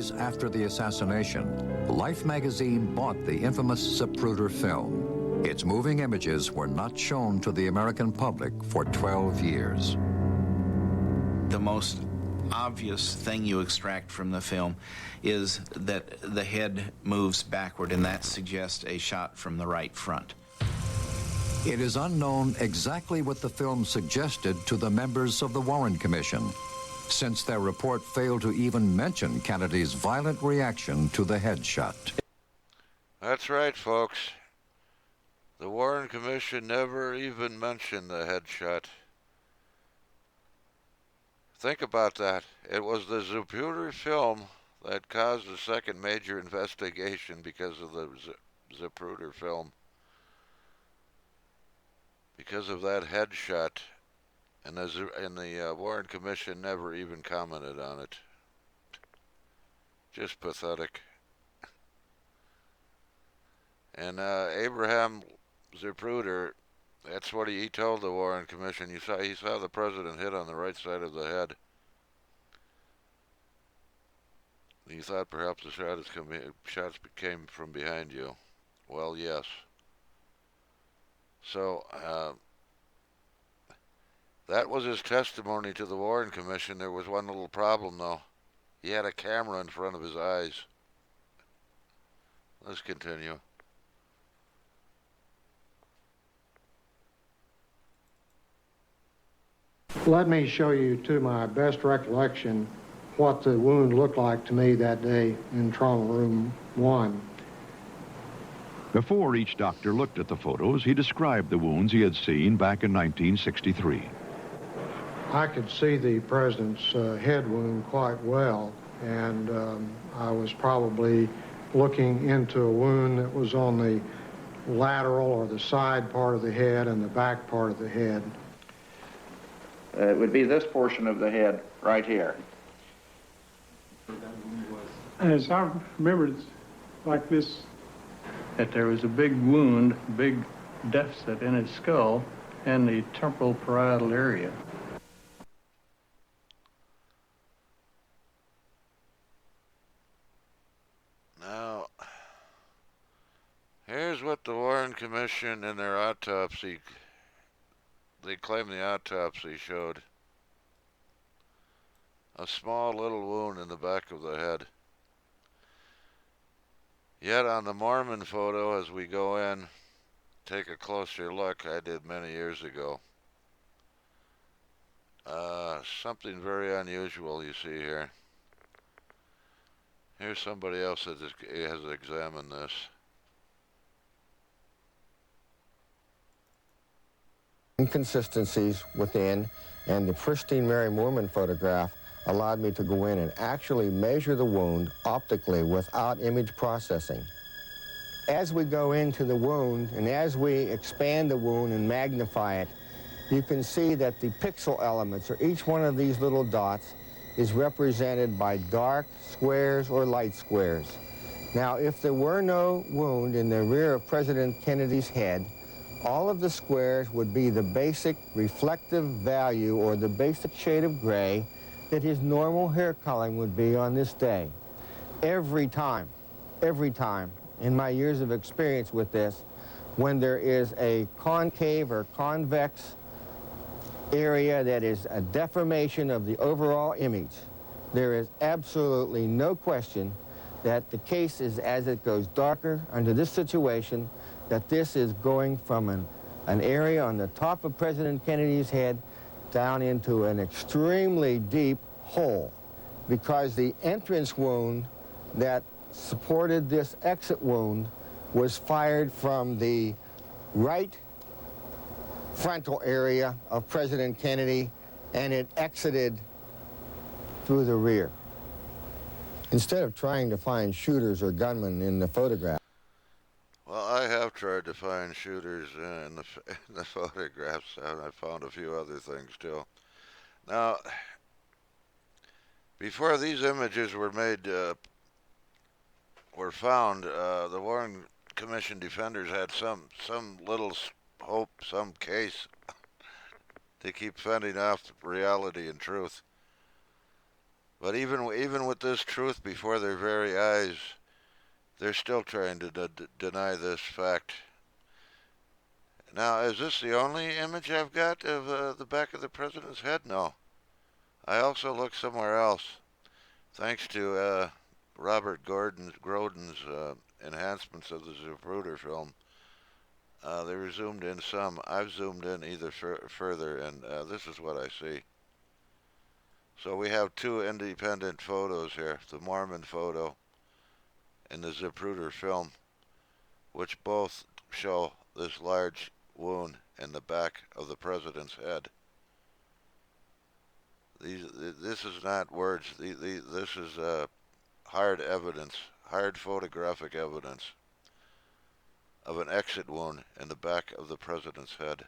days after the assassination, Life magazine bought the infamous Zapruder film. Its moving images were not shown to the American public for 12 years. The most obvious thing you extract from the film is that the head moves backward, and that suggests a shot from the right front. It is unknown exactly what the film suggested to the members of the Warren Commission, since their report failed to even mention Kennedy's violent reaction to the headshot. That's right, folks. The Warren Commission never even mentioned the headshot. Think about that. It was the Zapruder film that caused the second major investigation because of the Zapruder film. Because of that headshot, and the Warren Commission never even commented on it. Just pathetic. And Abraham Zapruder, that's what he told the Warren Commission. He saw the president hit on the right side of the head. He thought perhaps the shots came from behind you. Well, yes. So, that was his testimony to the Warren Commission. There was one little problem, though. He had a camera in front of his eyes. Let's continue. Let me show you, to my best recollection, what the wound looked like to me that day in trauma room 1. Before each doctor looked at the photos, he described the wounds he had seen back in 1963. I could see the president's head wound quite well, and I was probably looking into a wound that was on the lateral or the side part of the head and the back part of the head. It would be this portion of the head right here. As I remember, it's like this, that there was a big wound, big deficit in his skull and the temporal parietal area. Now, here's what the Warren Commission in their autopsy, they claim the autopsy showed. A small little wound in the back of the head. Yet on the Mormon photo, as we go in, take a closer look, I did many years ago. Something very unusual you see here. Here's somebody else that has examined this. Inconsistencies within, and the pristine Mary Moorman photograph allowed me to go in and actually measure the wound optically without image processing. As we go into the wound and as we expand the wound and magnify it, you can see that the pixel elements, or each one of these little dots, is represented by dark squares or light squares. Now, if there were no wound in the rear of President Kennedy's head, all of the squares would be the basic reflective value or the basic shade of gray that his normal hair coloring would be on this day. Every time, in my years of experience with this, when there is a concave or convex area that is a deformation of the overall image, there is absolutely no question that the case is, as it goes darker under this situation, that this is going from an area on the top of President Kennedy's head down into an extremely deep hole, because the entrance wound that supported this exit wound was fired from the right frontal area of President Kennedy, and it exited through the rear. Instead of trying to find shooters or gunmen in the photograph. Well, I have tried to find shooters in the photographs, and I found a few other things too. Now, before these images were made, were found, the Warren Commission defenders had some little hope, some case to keep fending off reality and truth. But even with this truth before their very eyes, they're still trying to deny this fact. Now, is this the only image I've got of the back of the president's head? No. I also looked somewhere else. Thanks to Robert Grodin's enhancements of the Zapruder film, they were zoomed in some. I've zoomed in either further, and this is what I see. So we have two independent photos here, the Mormon photo and the Zapruder film, which both show this large wound in the back of the president's head. This is not words. This is hard evidence, hard photographic evidence of an exit wound in the back of the president's head.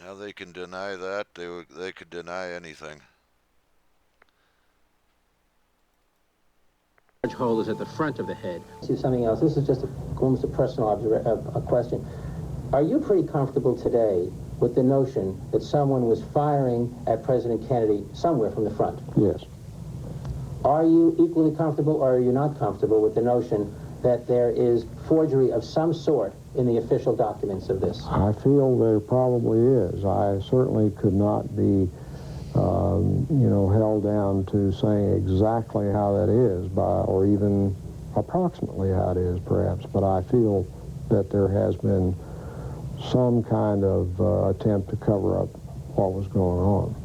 How they can deny that? They could deny anything. Large hole is at the front of the head. See something else. This is just almost a personal a question. Are you pretty comfortable today with the notion that someone was firing at President Kennedy somewhere from the front? Yes. Are you equally comfortable, or are you not comfortable with the notion that there is forgery of some sort in the official documents of this? I feel there probably is. I certainly could not be, held down to saying exactly how that is, or even approximately how it is, perhaps. But I feel that there has been some kind of attempt to cover up what was going on.